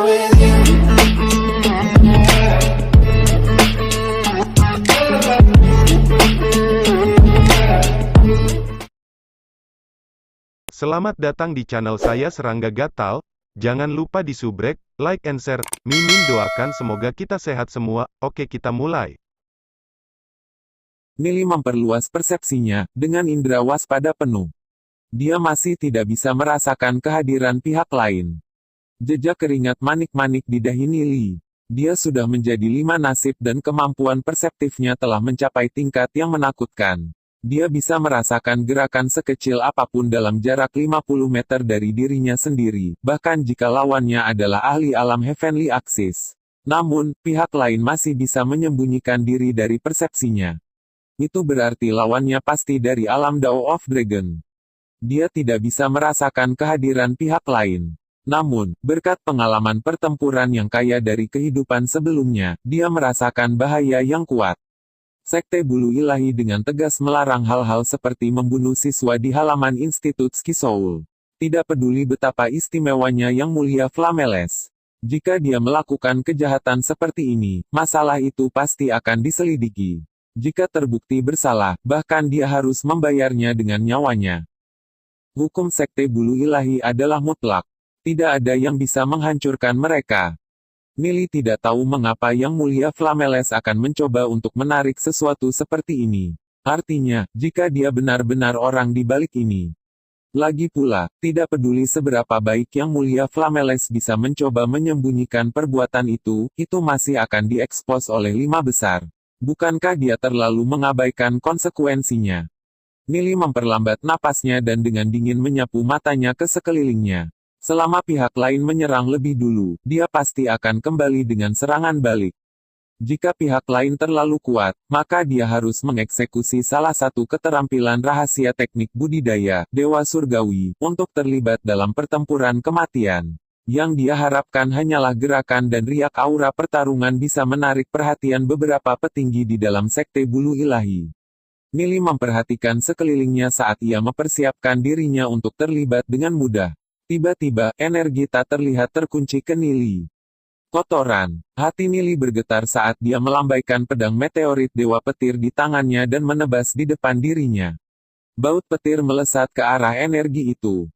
with you. Selamat datang di channel saya Serangga Gatal. Jangan lupa di subrek, like and share. Mimin doakan semoga kita sehat semua. Oke, kita mulai. Nili memperluas persepsinya, dengan indera waspada penuh. Dia masih tidak bisa merasakan kehadiran pihak lain. Jejak keringat manik-manik di dahi Nili. Dia sudah menjadi 5 nasib dan kemampuan perseptifnya telah mencapai tingkat yang menakutkan. Dia bisa merasakan gerakan sekecil apapun dalam jarak 50 meter dari dirinya sendiri, bahkan jika lawannya adalah ahli alam Heavenly Axis. Namun, pihak lain masih bisa menyembunyikan diri dari persepsinya. Itu berarti lawannya pasti dari alam Dao of Dragon. Dia tidak bisa merasakan kehadiran pihak lain. Namun, berkat pengalaman pertempuran yang kaya dari kehidupan sebelumnya, dia merasakan bahaya yang kuat. Sekte Bulu Ilahi dengan tegas melarang hal-hal seperti membunuh siswa di halaman Institut Skisoul. Tidak peduli betapa istimewanya Yang Mulia Flameles. Jika dia melakukan kejahatan seperti ini, masalah itu pasti akan diselidiki. Jika terbukti bersalah, bahkan dia harus membayarnya dengan nyawanya. Hukum Sekte Bulu Ilahi adalah mutlak. Tidak ada yang bisa menghancurkan mereka. Nili tidak tahu mengapa Yang Mulia Flameles akan mencoba untuk menarik sesuatu seperti ini. Artinya, jika dia benar-benar orang di balik ini. Lagi pula, tidak peduli seberapa baik Yang Mulia Flameles bisa mencoba menyembunyikan perbuatan itu masih akan diekspos oleh 5 besar. Bukankah dia terlalu mengabaikan konsekuensinya? Nili memperlambat napasnya dan dengan dingin menyapu matanya ke sekelilingnya. Selama pihak lain menyerang lebih dulu, dia pasti akan kembali dengan serangan balik. Jika pihak lain terlalu kuat, maka dia harus mengeksekusi salah satu keterampilan rahasia teknik budidaya, Dewa Surgawi, untuk terlibat dalam pertempuran kematian. Yang dia harapkan hanyalah gerakan dan riak aura pertarungan bisa menarik perhatian beberapa petinggi di dalam Sekte Bulu Ilahi. Nili memperhatikan sekelilingnya saat ia mempersiapkan dirinya untuk terlibat dengan mudah. Tiba-tiba, energi tak terlihat terkunci ke Nili. Kotoran. Hati Nili bergetar saat dia melambaikan pedang meteorit Dewa Petir di tangannya dan menebas di depan dirinya. Baut petir melesat ke arah energi itu.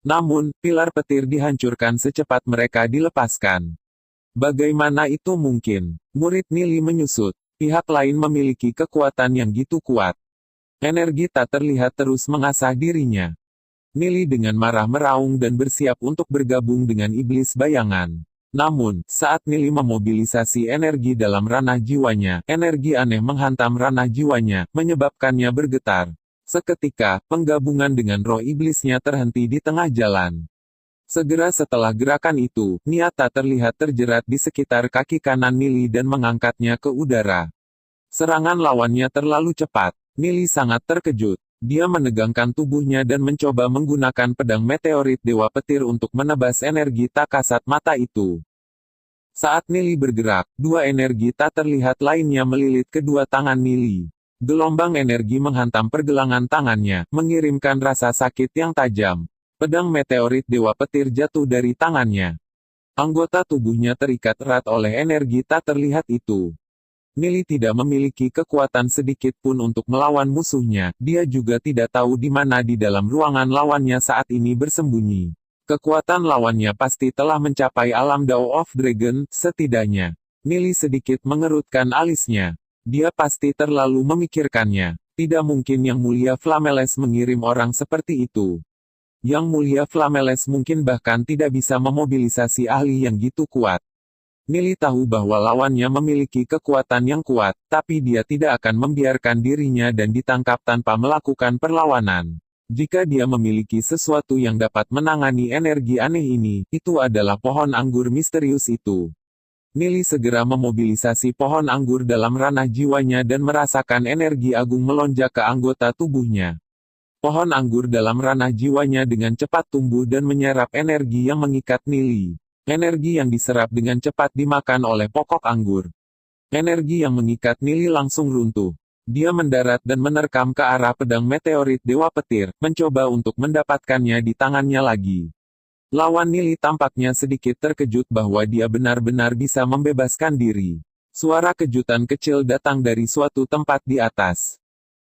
Namun, pilar petir dihancurkan secepat mereka dilepaskan. Bagaimana itu mungkin? Murid Nili menyusut. Pihak lain memiliki kekuatan yang gitu kuat. Energi tak terlihat terus mengasah dirinya. Nili dengan marah meraung dan bersiap untuk bergabung dengan iblis bayangan. Namun, saat Nili memobilisasi energi dalam ranah jiwanya, energi aneh menghantam ranah jiwanya, menyebabkannya bergetar. Seketika, penggabungan dengan roh iblisnya terhenti di tengah jalan. Segera setelah gerakan itu, Nia tak terlihat terjerat di sekitar kaki kanan Nili dan mengangkatnya ke udara. Serangan lawannya terlalu cepat. Nili sangat terkejut. Dia menegangkan tubuhnya dan mencoba menggunakan pedang meteorit Dewa Petir untuk menebas energi tak kasat mata itu. Saat Nili bergerak, 2 energi tak terlihat lainnya melilit kedua tangan Nili. Gelombang energi menghantam pergelangan tangannya, mengirimkan rasa sakit yang tajam. Pedang meteorit Dewa Petir jatuh dari tangannya. Anggota tubuhnya terikat erat oleh energi tak terlihat itu. Nili tidak memiliki kekuatan sedikit pun untuk melawan musuhnya, dia juga tidak tahu di mana di dalam ruangan lawannya saat ini bersembunyi. Kekuatan lawannya pasti telah mencapai alam Dao of Dragon, setidaknya. Nili sedikit mengerutkan alisnya. Dia pasti terlalu memikirkannya. Tidak mungkin Yang Mulia Flameles mengirim orang seperti itu. Yang Mulia Flameles mungkin bahkan tidak bisa memobilisasi ahli yang gitu kuat. Nili tahu bahwa lawannya memiliki kekuatan yang kuat, tapi dia tidak akan membiarkan dirinya dan ditangkap tanpa melakukan perlawanan. Jika dia memiliki sesuatu yang dapat menangani energi aneh ini, itu adalah pohon anggur misterius itu. Nili segera memobilisasi pohon anggur dalam ranah jiwanya dan merasakan energi agung melonjak ke anggota tubuhnya. Pohon anggur dalam ranah jiwanya dengan cepat tumbuh dan menyerap energi yang mengikat Nili. Energi yang diserap dengan cepat dimakan oleh pokok anggur. Energi yang mengikat Nili langsung runtuh. Dia mendarat dan menerkam ke arah pedang meteorit Dewa Petir, mencoba untuk mendapatkannya di tangannya lagi. Lawan Nili tampaknya sedikit terkejut bahwa dia benar-benar bisa membebaskan diri. Suara kejutan kecil datang dari suatu tempat di atas.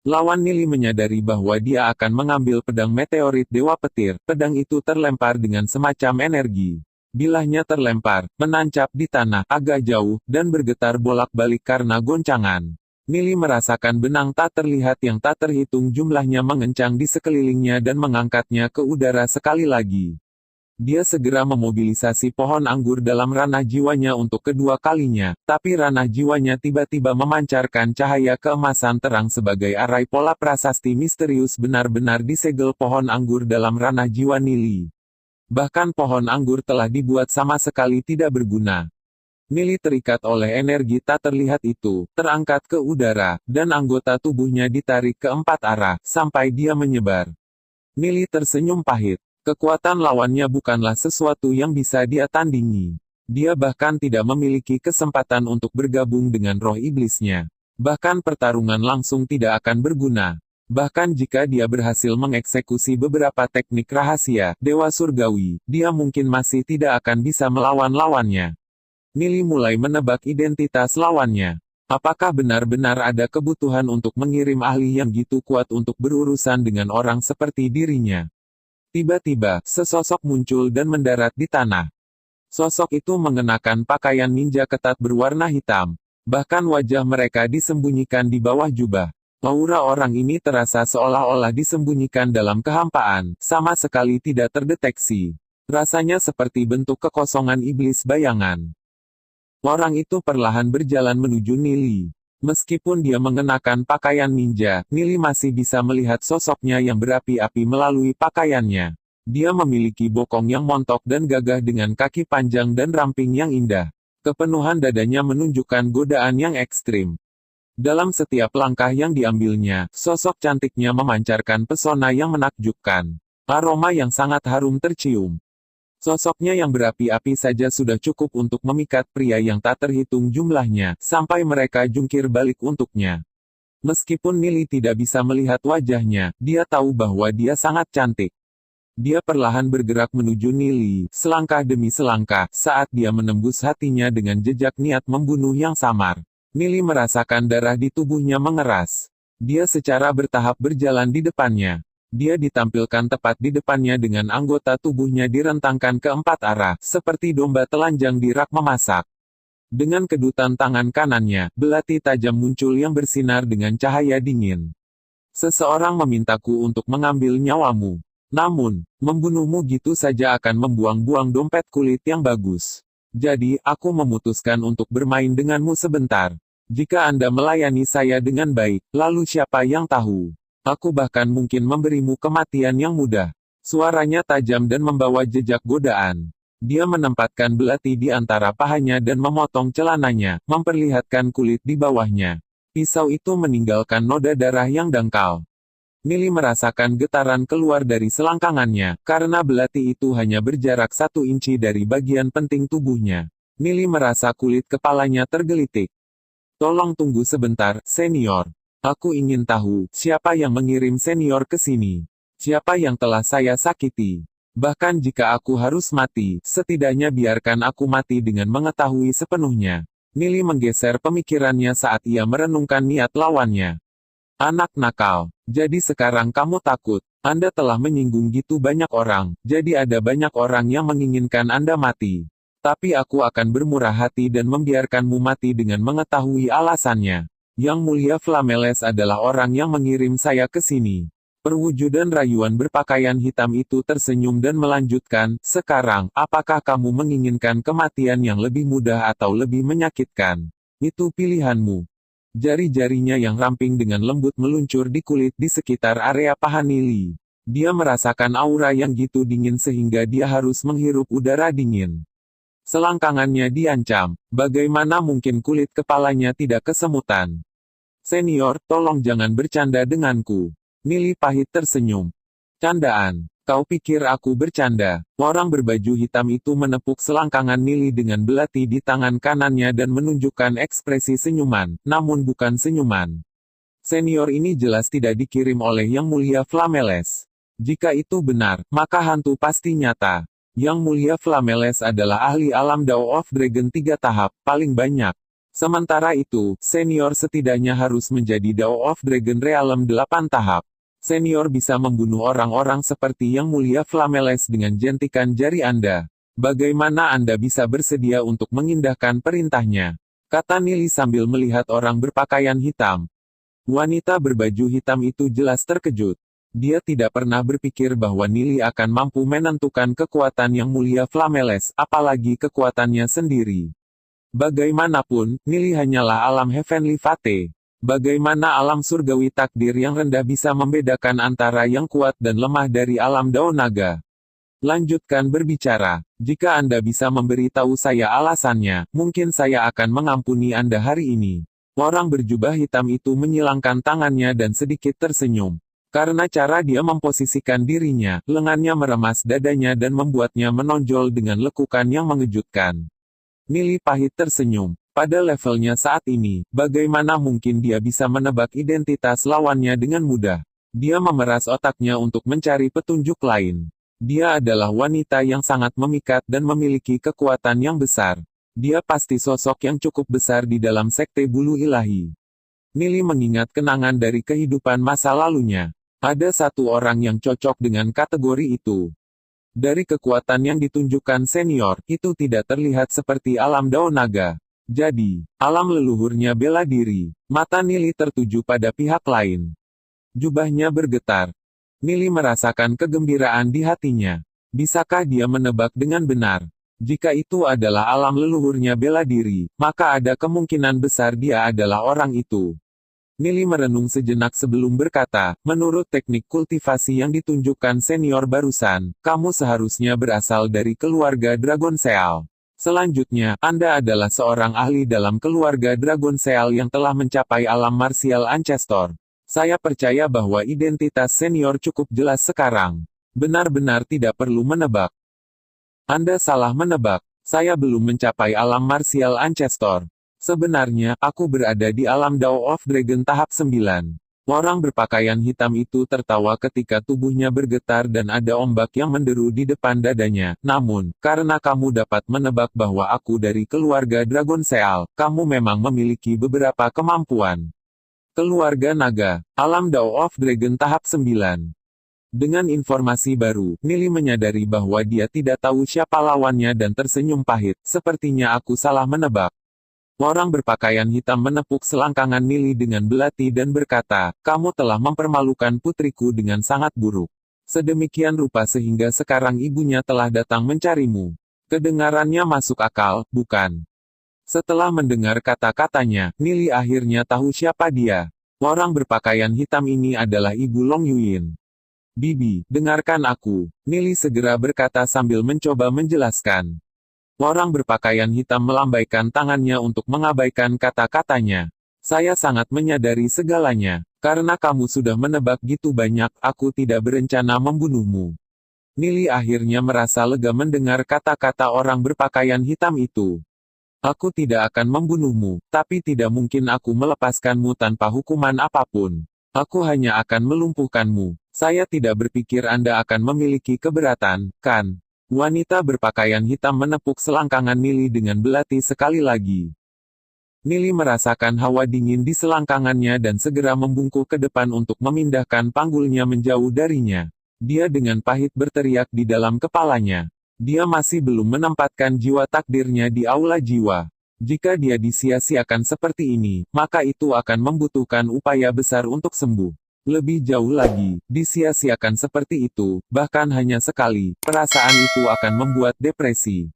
Lawan Nili menyadari bahwa dia akan mengambil pedang meteorit Dewa Petir. Pedang itu terlempar dengan semacam energi. Bilahnya terlempar, menancap di tanah, agak jauh, dan bergetar bolak-balik karena goncangan. Nili merasakan benang tak terlihat yang tak terhitung jumlahnya mengencang di sekelilingnya dan mengangkatnya ke udara sekali lagi. Dia segera memobilisasi pohon anggur dalam ranah jiwanya untuk kedua kalinya, tapi ranah jiwanya tiba-tiba memancarkan cahaya keemasan terang sebagai arai pola prasasti misterius benar-benar disegel pohon anggur dalam ranah jiwa Nili. Bahkan pohon anggur telah dibuat sama sekali tidak berguna. Nili terikat oleh energi tak terlihat itu, terangkat ke udara, dan anggota tubuhnya ditarik ke empat arah, sampai dia menyebar. Nili tersenyum pahit. Kekuatan lawannya bukanlah sesuatu yang bisa dia tandingi. Dia bahkan tidak memiliki kesempatan untuk bergabung dengan roh iblisnya. Bahkan pertarungan langsung tidak akan berguna. Bahkan jika dia berhasil mengeksekusi beberapa teknik rahasia, Dewa Surgawi, dia mungkin masih tidak akan bisa melawan lawannya. Nili mulai menebak identitas lawannya. Apakah benar-benar ada kebutuhan untuk mengirim ahli yang gitu kuat untuk berurusan dengan orang seperti dirinya? Tiba-tiba, sesosok muncul dan mendarat di tanah. Sosok itu mengenakan pakaian ninja ketat berwarna hitam. Bahkan wajah mereka disembunyikan di bawah jubah. Aura orang ini terasa seolah-olah disembunyikan dalam kehampaan, sama sekali tidak terdeteksi. Rasanya seperti bentuk kekosongan iblis bayangan. Orang itu perlahan berjalan menuju Nili. Meskipun dia mengenakan pakaian ninja, Nili masih bisa melihat sosoknya yang berapi-api melalui pakaiannya. Dia memiliki bokong yang montok dan gagah dengan kaki panjang dan ramping yang indah. Kepenuhan dadanya menunjukkan godaan yang ekstrim. Dalam setiap langkah yang diambilnya, sosok cantiknya memancarkan pesona yang menakjubkan. Aroma yang sangat harum tercium. Sosoknya yang berapi-api saja sudah cukup untuk memikat pria yang tak terhitung jumlahnya, sampai mereka jungkir balik untuknya. Meskipun Nili tidak bisa melihat wajahnya, dia tahu bahwa dia sangat cantik. Dia perlahan bergerak menuju Nili, selangkah demi selangkah, saat dia menembus hatinya dengan jejak niat membunuh yang samar. Nili merasakan darah di tubuhnya mengeras. Dia secara bertahap berjalan di depannya. Dia ditampilkan tepat di depannya dengan anggota tubuhnya direntangkan ke empat arah, seperti domba telanjang di rak memasak. Dengan kedutan tangan kanannya, belati tajam muncul yang bersinar dengan cahaya dingin. Seseorang memintaku untuk mengambil nyawamu. Namun, membunuhmu gitu saja akan membuang-buang dompet kulit yang bagus. Jadi, aku memutuskan untuk bermain denganmu sebentar. Jika Anda melayani saya dengan baik, lalu siapa yang tahu? Aku bahkan mungkin memberimu kematian yang mudah. Suaranya tajam dan membawa jejak godaan. Dia menempatkan belati di antara pahanya dan memotong celananya, memperlihatkan kulit di bawahnya. Pisau itu meninggalkan noda darah yang dangkal. Nili merasakan getaran keluar dari selangkangannya, karena belati itu hanya berjarak 1 inci dari bagian penting tubuhnya. Nili merasa kulit kepalanya tergelitik. Tolong tunggu sebentar, senior. Aku ingin tahu, siapa yang mengirim senior ke sini? Siapa yang telah saya sakiti? Bahkan jika aku harus mati, setidaknya biarkan aku mati dengan mengetahui sepenuhnya. Nili menggeser pemikirannya saat ia merenungkan niat lawannya. Anak nakal, jadi sekarang kamu takut. Anda telah menyinggung gitu banyak orang, jadi ada banyak orang yang menginginkan Anda mati. Tapi aku akan bermurah hati dan membiarkanmu mati dengan mengetahui alasannya. Yang Mulia Flameles adalah orang yang mengirim saya ke sini. Perwujudan rayuan berpakaian hitam itu tersenyum dan melanjutkan, sekarang, apakah kamu menginginkan kematian yang lebih mudah atau lebih menyakitkan? Itu pilihanmu. Jari-jarinya yang ramping dengan lembut meluncur di kulit di sekitar area paha Nili. Dia merasakan aura yang gitu dingin sehingga dia harus menghirup udara dingin. Selangkangannya diancam, bagaimana mungkin kulit kepalanya tidak kesemutan? Senior, tolong jangan bercanda denganku. Nili pahit tersenyum. Candaan, kau pikir aku bercanda? Orang berbaju hitam itu menepuk selangkangan Nili dengan belati di tangan kanannya dan menunjukkan ekspresi senyuman, namun bukan senyuman. Senior ini jelas tidak dikirim oleh Yang Mulia Flameles. Jika itu benar, maka hantu pasti nyata. Yang Mulia Flameles adalah ahli alam Dao of Dragon 3 tahap, paling banyak. Sementara itu, senior setidaknya harus menjadi Dao of Dragon Realm 8 tahap. Senior bisa membunuh orang-orang seperti Yang Mulia Flameles dengan jentikan jari Anda. Bagaimana Anda bisa bersedia untuk mengindahkan perintahnya? Kata Nili sambil melihat orang berpakaian hitam. Wanita berbaju hitam itu jelas terkejut. Dia tidak pernah berpikir bahwa Nili akan mampu menentukan kekuatan Yang Mulia Flameles, apalagi kekuatannya sendiri. Bagaimanapun, Nili hanyalah alam Heavenly Fate. Bagaimana alam surgawi takdir yang rendah bisa membedakan antara yang kuat dan lemah dari alam Dao Naga? Lanjutkan berbicara. Jika Anda bisa memberitahu saya alasannya, mungkin saya akan mengampuni Anda hari ini. Orang berjubah hitam itu menyilangkan tangannya dan sedikit tersenyum. Karena cara dia memposisikan dirinya, lengannya meremas dadanya dan membuatnya menonjol dengan lekukan yang mengejutkan. Nili pahit tersenyum. Pada levelnya saat ini, bagaimana mungkin dia bisa menebak identitas lawannya dengan mudah? Dia memeras otaknya untuk mencari petunjuk lain. Dia adalah wanita yang sangat memikat dan memiliki kekuatan yang besar. Dia pasti sosok yang cukup besar di dalam sekte bulu ilahi. Nili mengingat kenangan dari kehidupan masa lalunya. Ada satu orang yang cocok dengan kategori itu. Dari kekuatan yang ditunjukkan senior, itu tidak terlihat seperti alam Dao Naga. Jadi, alam leluhurnya bela diri. Mata Nili tertuju pada pihak lain. Jubahnya bergetar. Nili merasakan kegembiraan di hatinya. Bisakah dia menebak dengan benar? Jika itu adalah alam leluhurnya bela diri, maka ada kemungkinan besar dia adalah orang itu. Nili merenung sejenak sebelum berkata, menurut teknik kultivasi yang ditunjukkan senior barusan, kamu seharusnya berasal dari keluarga Dragon Seal. Selanjutnya, Anda adalah seorang ahli dalam keluarga Dragon Seal yang telah mencapai alam martial ancestor. Saya percaya bahwa identitas senior cukup jelas sekarang. Benar-benar tidak perlu menebak. Anda salah menebak. Saya belum mencapai alam martial ancestor. Sebenarnya, aku berada di alam Dao of Dragon tahap 9. Orang berpakaian hitam itu tertawa ketika tubuhnya bergetar dan ada ombak yang menderu di depan dadanya. Namun, karena kamu dapat menebak bahwa aku dari keluarga Dragon Seal, kamu memang memiliki beberapa kemampuan. Keluarga Naga, alam Dao of Dragon tahap 9. Dengan informasi baru, Nili menyadari bahwa dia tidak tahu siapa lawannya dan tersenyum pahit. Sepertinya aku salah menebak. Orang berpakaian hitam menepuk selangkangan Nili dengan belati dan berkata, kamu telah mempermalukan putriku dengan sangat buruk. Sedemikian rupa sehingga sekarang ibunya telah datang mencarimu. Kedengarannya masuk akal, bukan? Setelah mendengar kata-katanya, Nili akhirnya tahu siapa dia. Orang berpakaian hitam ini adalah Ibu Long Yuyin. Bibi, dengarkan aku. Nili segera berkata sambil mencoba menjelaskan. Orang berpakaian hitam melambaikan tangannya untuk mengabaikan kata-katanya. Saya sangat menyadari segalanya. Karena kamu sudah menebak gitu banyak, aku tidak berencana membunuhmu. Nili akhirnya merasa lega mendengar kata-kata orang berpakaian hitam itu. Aku tidak akan membunuhmu, tapi tidak mungkin aku melepaskanmu tanpa hukuman apapun. Aku hanya akan melumpuhkanmu. Saya tidak berpikir Anda akan memiliki keberatan, kan? Wanita berpakaian hitam menepuk selangkangan Nili dengan belati sekali lagi. Nili merasakan hawa dingin di selangkangannya dan segera membungkuk ke depan untuk memindahkan panggulnya menjauh darinya. Dia dengan pahit berteriak di dalam kepalanya. Dia masih belum menempatkan jiwa takdirnya di aula jiwa. Jika dia disia-siakan seperti ini, maka itu akan membutuhkan upaya besar untuk sembuh. Lebih jauh lagi, disia-siakan seperti itu, bahkan hanya sekali, perasaan itu akan membuat depresi.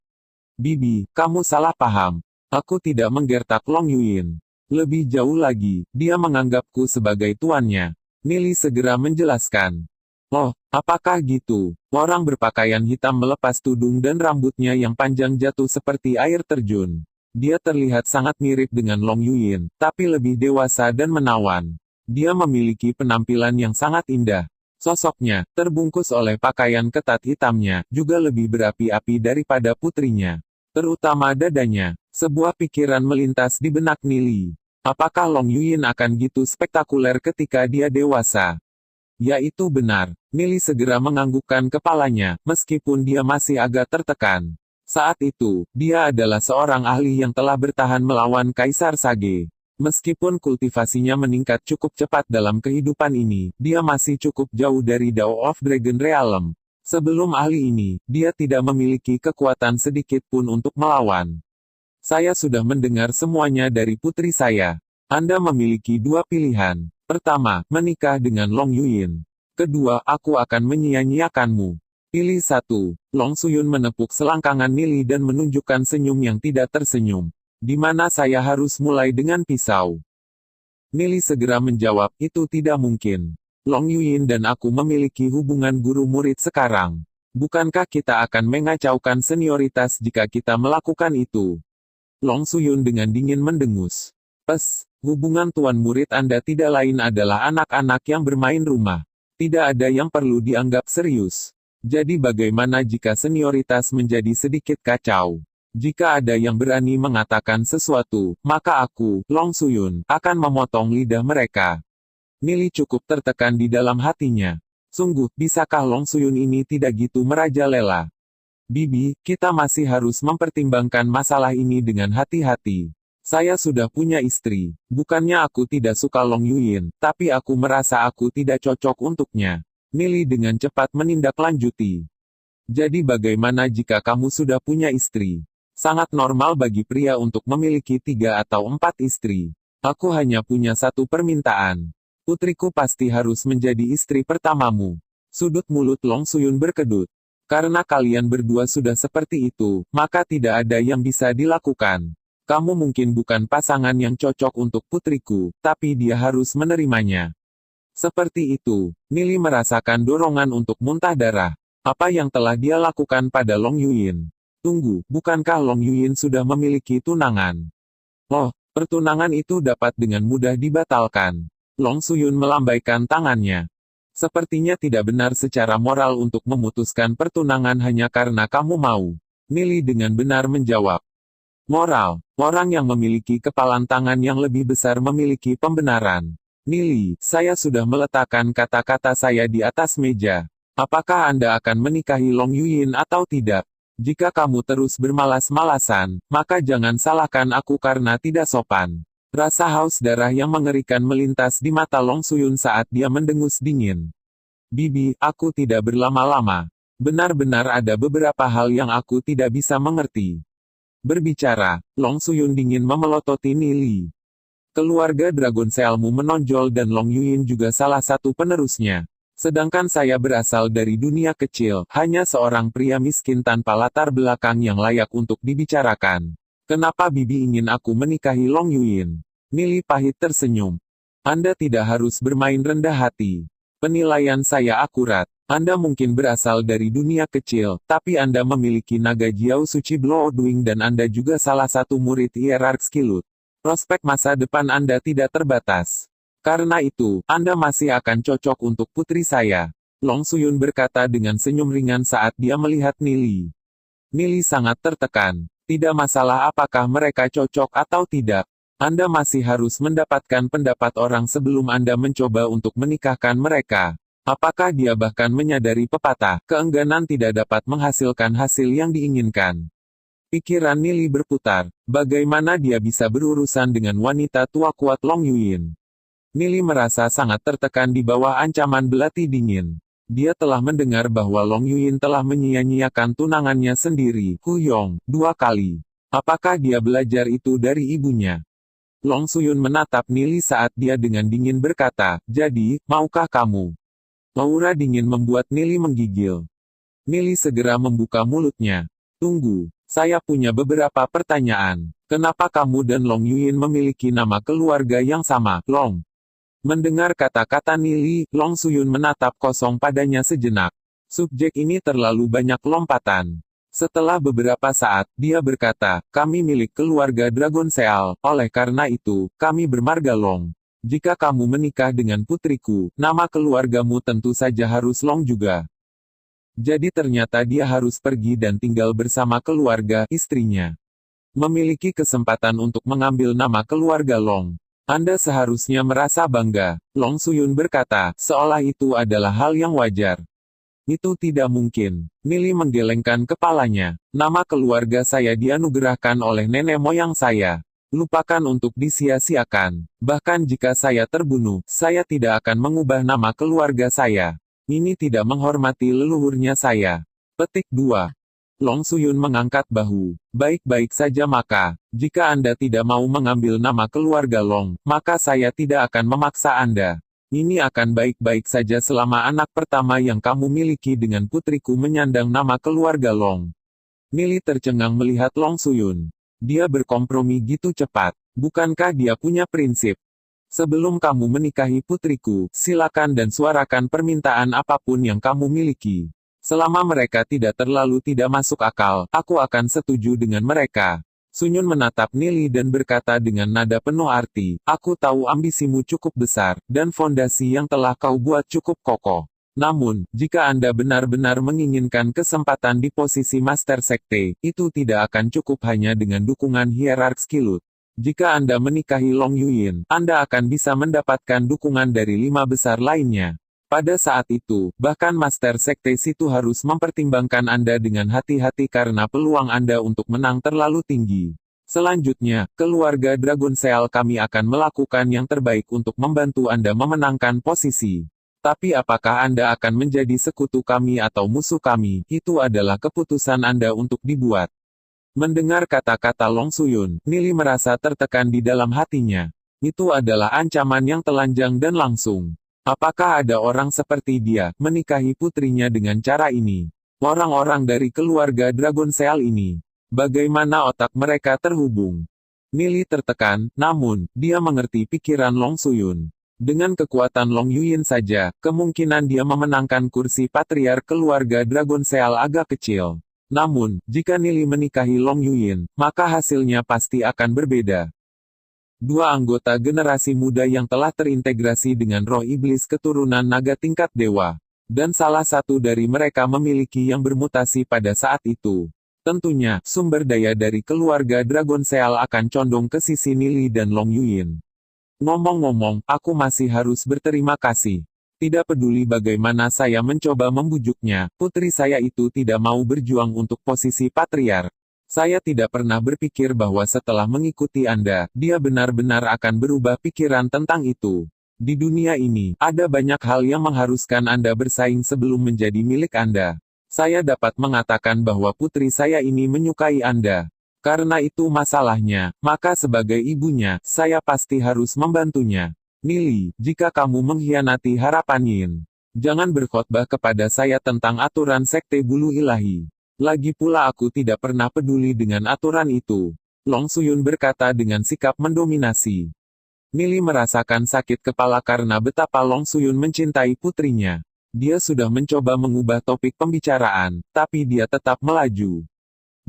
Bibi, kamu salah paham. Aku tidak menggertak Long Yuyin. Lebih jauh lagi, dia menganggapku sebagai tuannya. Nili segera menjelaskan. Oh, apakah gitu? Orang berpakaian hitam melepas tudung dan rambutnya yang panjang jatuh seperti air terjun. Dia terlihat sangat mirip dengan Long Yuyin, tapi lebih dewasa dan menawan. Dia memiliki penampilan yang sangat indah. Sosoknya, terbungkus oleh pakaian ketat hitamnya, juga lebih berapi-api daripada putrinya. Terutama dadanya. Sebuah pikiran melintas di benak Nili. Apakah Long Yuyin akan gitu spektakuler ketika dia dewasa? Ya itu benar. Nili segera menganggukkan kepalanya, meskipun dia masih agak tertekan. Saat itu, dia adalah seorang ahli yang telah bertahan melawan Kaisar Sage. Meskipun kultivasinya meningkat cukup cepat dalam kehidupan ini, dia masih cukup jauh dari Dao of Dragon Realm. Sebelum ahli ini, dia tidak memiliki kekuatan sedikit pun untuk melawan. Saya sudah mendengar semuanya dari putri saya. Anda memiliki dua pilihan. Pertama, menikah dengan Long Yuyin. Kedua, aku akan menyia-nyiakanmu. Pilih satu. Long Suyun menepuk selangkangan Nili dan menunjukkan senyum yang tidak tersenyum. Di mana saya harus mulai dengan pisau? Nili segera menjawab, itu tidak mungkin. Long Yuyin dan aku memiliki hubungan guru-murid sekarang. Bukankah kita akan mengacaukan senioritas jika kita melakukan itu? Long Suyun dengan dingin mendengus. Hubungan tuan murid Anda tidak lain adalah anak-anak yang bermain rumah. Tidak ada yang perlu dianggap serius. Jadi bagaimana jika senioritas menjadi sedikit kacau? Jika ada yang berani mengatakan sesuatu, maka aku, Long Suyun, akan memotong lidah mereka. Nili cukup tertekan di dalam hatinya. Sungguh, bisakah Long Suyun ini tidak gitu merajalela? Bibi, kita masih harus mempertimbangkan masalah ini dengan hati-hati. Saya sudah punya istri. Bukannya aku tidak suka Long Yuyin, tapi aku merasa aku tidak cocok untuknya. Nili dengan cepat menindaklanjuti. Jadi bagaimana jika kamu sudah punya istri? Sangat normal bagi pria untuk memiliki 3 atau 4 istri. Aku hanya punya satu permintaan. Putriku pasti harus menjadi istri pertamamu. Sudut mulut Long Suyun berkedut. Karena kalian berdua sudah seperti itu, maka tidak ada yang bisa dilakukan. Kamu mungkin bukan pasangan yang cocok untuk putriku, tapi dia harus menerimanya. Seperti itu, Nili merasakan dorongan untuk muntah darah. Apa yang telah dia lakukan pada Long Yuyin? Tunggu, bukankah Long Yuyin sudah memiliki tunangan? Oh, pertunangan itu dapat dengan mudah dibatalkan. Long Suyun melambaikan tangannya. Sepertinya tidak benar secara moral untuk memutuskan pertunangan hanya karena kamu mau. Nili dengan benar menjawab. Moral, orang yang memiliki kepalan tangan yang lebih besar memiliki pembenaran. Nili, saya sudah meletakkan kata-kata saya di atas meja. Apakah Anda akan menikahi Long Yuyin atau tidak? Jika kamu terus bermalas-malasan, maka jangan salahkan aku karena tidak sopan. Rasa haus darah yang mengerikan melintas di mata Long Suyun saat dia mendengus dingin. Bibi, aku tidak berlama-lama. Benar-benar ada beberapa hal yang aku tidak bisa mengerti. Berbicara, Long Suyun dingin memelototi Nili. Keluarga Dragon Sealmu menonjol dan Long Yuyin juga salah satu penerusnya. Sedangkan saya berasal dari dunia kecil, hanya seorang pria miskin tanpa latar belakang yang layak untuk dibicarakan. Kenapa Bibi ingin aku menikahi Long Yuyin? Nili pahit tersenyum. Anda tidak harus bermain rendah hati. Penilaian saya akurat. Anda mungkin berasal dari dunia kecil, tapi Anda memiliki naga Jiao Suci Bloodwing dan Anda juga salah satu murid hierark Skilut. Prospek masa depan Anda tidak terbatas. Karena itu, Anda masih akan cocok untuk putri saya. Long Suyun berkata dengan senyum ringan saat dia melihat Nili. Nili sangat tertekan. Tidak masalah apakah mereka cocok atau tidak. Anda masih harus mendapatkan pendapat orang sebelum Anda mencoba untuk menikahkan mereka. Apakah dia bahkan menyadari pepatah, keengganan tidak dapat menghasilkan hasil yang diinginkan? Pikiran Nili berputar, bagaimana dia bisa berurusan dengan wanita tua kuat Long Yuyin? Nili merasa sangat tertekan di bawah ancaman belati dingin. Dia telah mendengar bahwa Long Yuyin telah menyia-nyiakan tunangannya sendiri, Huyong, 2 kali. Apakah dia belajar itu dari ibunya? Long Suyun menatap Nili saat dia dengan dingin berkata, jadi, maukah kamu? Aura dingin membuat Nili menggigil. Nili segera membuka mulutnya. Tunggu, saya punya beberapa pertanyaan. Kenapa kamu dan Long Yuyin memiliki nama keluarga yang sama, Long? Mendengar kata-kata Nili, Long Suyun menatap kosong padanya sejenak. Subjek ini terlalu banyak lompatan. Setelah beberapa saat, dia berkata, kami milik keluarga Dragon Seal, oleh karena itu, kami bermarga Long. Jika kamu menikah dengan putriku, nama keluargamu tentu saja harus Long juga. Jadi ternyata dia harus pergi dan tinggal bersama keluarga istrinya. Memiliki kesempatan untuk mengambil nama keluarga Long. Anda seharusnya merasa bangga, Long Suyun berkata, seolah itu adalah hal yang wajar. Itu tidak mungkin. Nili menggelengkan kepalanya. Nama keluarga saya dianugerahkan oleh nenek moyang saya. Lupakan untuk disia-siakan. Bahkan jika saya terbunuh, saya tidak akan mengubah nama keluarga saya. Ini tidak menghormati leluhurnya saya. Petik 2. Long Suyun mengangkat bahu. Baik-baik saja maka, jika Anda tidak mau mengambil nama keluarga Long, maka saya tidak akan memaksa Anda. Ini akan baik-baik saja selama anak pertama yang kamu miliki dengan putriku menyandang nama keluarga Long. Nili tercengang melihat Long Suyun. Dia berkompromi gitu cepat. Bukankah dia punya prinsip? Sebelum kamu menikahi putriku, silakan dan suarakan permintaan apapun yang kamu miliki. Selama mereka tidak terlalu tidak masuk akal, aku akan setuju dengan mereka. Sunyun menatap Nili dan berkata dengan nada penuh arti, aku tahu ambisimu cukup besar, dan fondasi yang telah kau buat cukup kokoh. Namun, jika Anda benar-benar menginginkan kesempatan di posisi Master Sekte, itu tidak akan cukup hanya dengan dukungan hierark Skilut. Jika Anda menikahi Long Yuyin, Anda akan bisa mendapatkan dukungan dari 5 besar lainnya. Pada saat itu, bahkan Master Sekte situ harus mempertimbangkan Anda dengan hati-hati karena peluang Anda untuk menang terlalu tinggi. Selanjutnya, keluarga Dragon Seal kami akan melakukan yang terbaik untuk membantu Anda memenangkan posisi. Tapi apakah Anda akan menjadi sekutu kami atau musuh kami, itu adalah keputusan Anda untuk dibuat. Mendengar kata-kata Long Suyun, Nili merasa tertekan di dalam hatinya. Itu adalah ancaman yang telanjang dan langsung. Apakah ada orang seperti dia, menikahi putrinya dengan cara ini? Orang-orang dari keluarga Dragon Seal ini, bagaimana otak mereka terhubung? Nili tertekan, namun, dia mengerti pikiran Long Suyun. Dengan kekuatan Long Yuyin saja, kemungkinan dia memenangkan kursi patriark keluarga Dragon Seal agak kecil. Namun, jika Nili menikahi Long Yuyin, maka hasilnya pasti akan berbeda. Dua anggota generasi muda yang telah terintegrasi dengan roh iblis keturunan naga tingkat dewa. Dan salah satu dari mereka memiliki yang bermutasi pada saat itu. Tentunya, sumber daya dari keluarga Dragon Seal akan condong ke sisi Nili dan Long Yuyin. Ngomong-ngomong, aku masih harus berterima kasih. Tidak peduli bagaimana saya mencoba membujuknya, putri saya itu tidak mau berjuang untuk posisi patriark. Saya tidak pernah berpikir bahwa setelah mengikuti Anda, dia benar-benar akan berubah pikiran tentang itu. Di dunia ini, ada banyak hal yang mengharuskan Anda bersaing sebelum menjadi milik Anda. Saya dapat mengatakan bahwa putri saya ini menyukai Anda. Karena itu masalahnya, maka sebagai ibunya, saya pasti harus membantunya. Nili, jika kamu mengkhianati harapan Yin, jangan berkhotbah kepada saya tentang aturan sekte bulu ilahi. Lagi pula aku tidak pernah peduli dengan aturan itu. Long Suyun berkata dengan sikap mendominasi. Nili merasakan sakit kepala karena betapa Long Suyun mencintai putrinya. Dia sudah mencoba mengubah topik pembicaraan, tapi dia tetap melaju.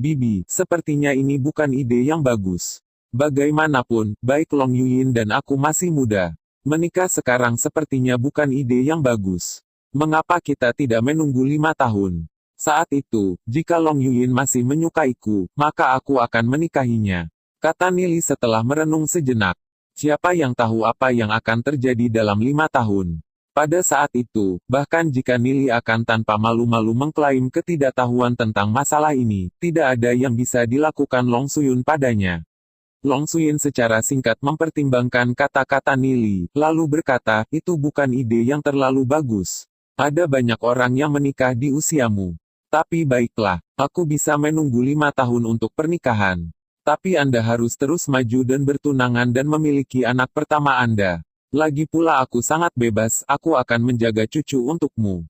Bibi, sepertinya ini bukan ide yang bagus. Bagaimanapun, baik Long Yuyin dan aku masih muda. Menikah sekarang sepertinya bukan ide yang bagus. Mengapa kita tidak menunggu 5 tahun? Saat itu, jika Long Yuyin masih menyukaiku, maka aku akan menikahinya. Kata Nili setelah merenung sejenak. Siapa yang tahu apa yang akan terjadi dalam 5 tahun? Pada saat itu, bahkan jika Nili akan tanpa malu-malu mengklaim ketidaktahuan tentang masalah ini, tidak ada yang bisa dilakukan Long Suyun padanya. Long Suyun secara singkat mempertimbangkan kata-kata Nili, lalu berkata, itu bukan ide yang terlalu bagus. Ada banyak orang yang menikah di usiamu. Tapi baiklah, aku bisa menunggu 5 tahun untuk pernikahan. Tapi Anda harus terus maju dan bertunangan dan memiliki anak pertama Anda. Lagi pula aku sangat bebas, aku akan menjaga cucu untukmu.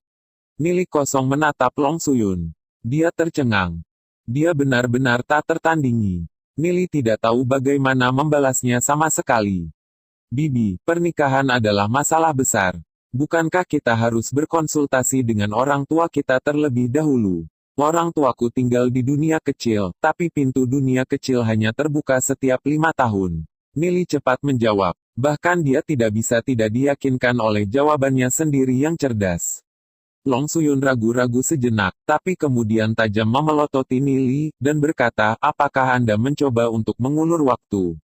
Nili kosong menatap Long Suyun. Dia tercengang. Dia benar-benar tak tertandingi. Nili tidak tahu bagaimana membalasnya sama sekali. Bibi, pernikahan adalah masalah besar. Bukankah kita harus berkonsultasi dengan orang tua kita terlebih dahulu? Orang tuaku tinggal di dunia kecil, tapi pintu dunia kecil hanya terbuka setiap 5 tahun. Nili cepat menjawab. Bahkan dia tidak bisa tidak diyakinkan oleh jawabannya sendiri yang cerdas. Long Suyun ragu-ragu sejenak, tapi kemudian tajam memelototi Nili, dan berkata, apakah Anda mencoba untuk mengulur waktu?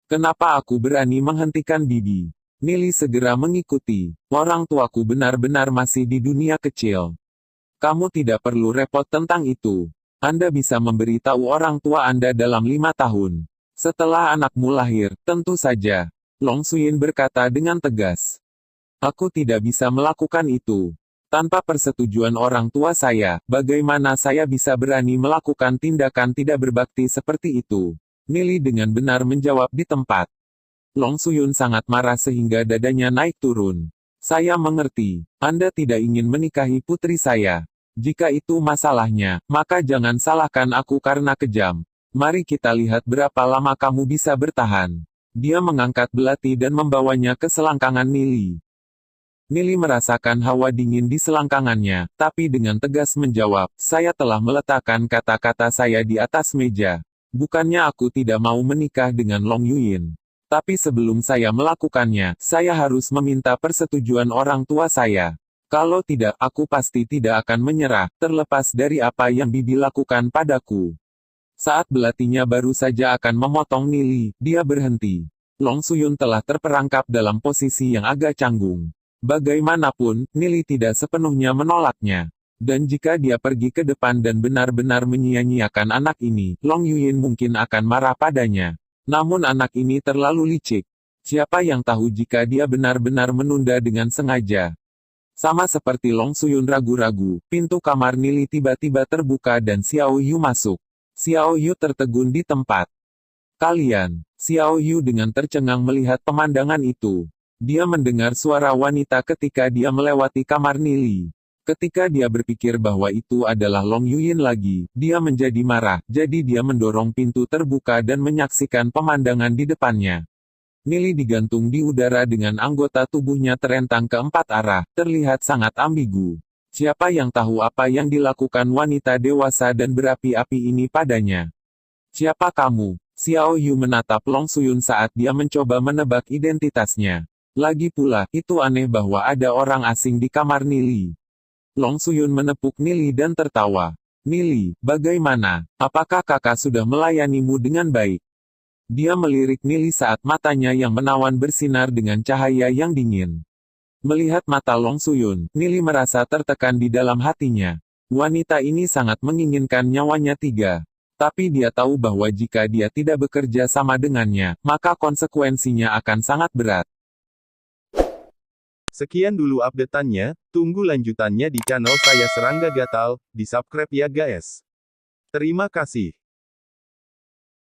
Kenapa aku berani menghentikan Bibi? Nili segera mengikuti. Orang tuaku benar-benar masih di dunia kecil. Kamu tidak perlu repot tentang itu. Anda bisa memberitahu orang tua Anda dalam 5 tahun. Setelah anakmu lahir, tentu saja. Long Suyin berkata dengan tegas. Aku tidak bisa melakukan itu. Tanpa persetujuan orang tua saya, bagaimana saya bisa berani melakukan tindakan tidak berbakti seperti itu? Nili dengan benar menjawab di tempat. Long Suyun sangat marah sehingga dadanya naik turun. Saya mengerti, Anda tidak ingin menikahi putri saya. Jika itu masalahnya, maka jangan salahkan aku karena kejam. Mari kita lihat berapa lama kamu bisa bertahan. Dia mengangkat belati dan membawanya ke selangkangan Nili. Nili merasakan hawa dingin di selangkangannya, tapi dengan tegas menjawab, saya telah meletakkan kata-kata saya di atas meja. Bukannya aku tidak mau menikah dengan Long Yuyin. Tapi sebelum saya melakukannya, saya harus meminta persetujuan orang tua saya. Kalau tidak, aku pasti tidak akan menyerah, terlepas dari apa yang Bibi lakukan padaku. Saat belatinya baru saja akan memotong Nili, dia berhenti. Long Suyun telah terperangkap dalam posisi yang agak canggung. Bagaimanapun, Nili tidak sepenuhnya menolaknya. Dan jika dia pergi ke depan dan benar-benar menyia-nyiakan anak ini, Long Yuyin mungkin akan marah padanya. Namun anak ini terlalu licik. Siapa yang tahu jika dia benar-benar menunda dengan sengaja. Sama seperti Long Suyun ragu-ragu, pintu kamar Nili tiba-tiba terbuka dan Xiao Yu masuk. Xiao Yu tertegun di tempat. Kalian, Xiao Yu dengan tercengang melihat pemandangan itu. Dia mendengar suara wanita ketika dia melewati kamar Nili. Ketika dia berpikir bahwa itu adalah Long Yuyin lagi, dia menjadi marah, jadi dia mendorong pintu terbuka dan menyaksikan pemandangan di depannya. Nili digantung di udara dengan anggota tubuhnya terentang ke 4 arah, terlihat sangat ambigu. Siapa yang tahu apa yang dilakukan wanita dewasa dan berapi-api ini padanya? Siapa kamu? Xiao Yu menatap Long Suyun saat dia mencoba menebak identitasnya. Lagi pula, itu aneh bahwa ada orang asing di kamar Nili. Long Suyun menepuk Nili dan tertawa. Nili, bagaimana? Apakah kakak sudah melayanimu dengan baik? Dia melirik Nili saat matanya yang menawan bersinar dengan cahaya yang dingin. Melihat mata Long Suyun, Nili merasa tertekan di dalam hatinya. Wanita ini sangat menginginkan nyawanya 3. Tapi dia tahu bahwa jika dia tidak bekerja sama dengannya, maka konsekuensinya akan sangat berat. Sekian dulu updateannya, tunggu lanjutannya di channel saya Serangga Gatal, di subscribe ya guys. Terima kasih.